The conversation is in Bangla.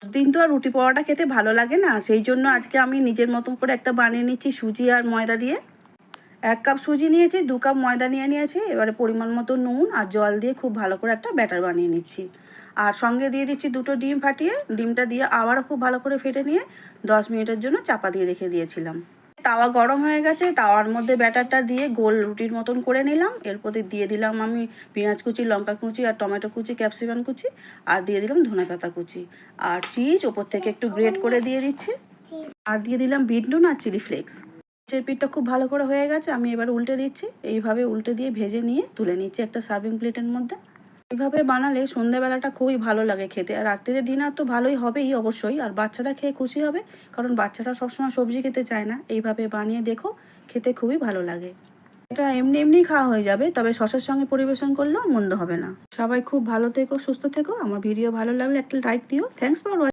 দিন তো আর রুটি পরোটা খেতে ভালো লাগে না, সেই জন্য আজকে আমি নিজের মতন করে একটা বানিয়ে নিচ্ছি সুজি আর ময়দা দিয়ে। 1 কাপ সুজি নিয়েছি, 2 কাপ ময়দা নিয়েছি। এবারে পরিমাণ মতো নুন আর জল দিয়ে খুব ভালো করে একটা ব্যাটার বানিয়ে নিচ্ছি। আর সঙ্গে দিয়ে দিচ্ছি 2টো ডিম ফাটিয়ে। ডিমটা দিয়ে আবারও খুব ভালো করে ফেটে নিয়ে 10 মিনিটের জন্য চাপা দিয়ে রেখে দিয়েছিলাম। তাওয়া গরম হয়ে গেছে, তাওয়ার মধ্যে ব্যাটারটা দিয়ে গোল রুটির মতন করে নিলাম। এরপরে দিয়ে দিলাম আমি পেঁয়াজ কুচি, লঙ্কা কুচি আর টমেটো কুচি, ক্যাপসিকাম কুচি, আর দিয়ে দিলাম ধনেপাতা কুচি আর চিজ ওপর থেকে একটু গ্রেট করে দিয়ে দিচ্ছি। আর দিয়ে দিলাম বিট নুন আর চিলি ফ্লেক্স। মাছের পিঠটা খুব ভালো করে হয়ে গেছে, আমি এবার উল্টে দিচ্ছি। এইভাবে উল্টে দিয়ে ভেজে নিয়ে তুলে নিচ্ছি একটা সার্ভিং প্লেটের মধ্যে। এইভাবে বানালে সন্ধ্যেবেলাটা খুবই ভালো লাগে খেতে, আর রাত্রিরে ডিনার তো ভালোই হবেই অবশ্যই, আর বাচ্চারা খেয়ে খুশি হবে, কারণ বাচ্চারা সবসময় সবজি খেতে চায় না। এইভাবে বানিয়ে দেখো, খেতে খুবই ভালো লাগে। এটা এমনি এমনি খাওয়া হয়ে যাবে, তবে সসের সঙ্গে পরিবেশন করলেও মন্দ হবে না। সবাই খুব ভালো থেকো, সুস্থ থেকো। আমার ভিডিও ভালো লাগলে একটা লাইক দিও। Thanks for watching.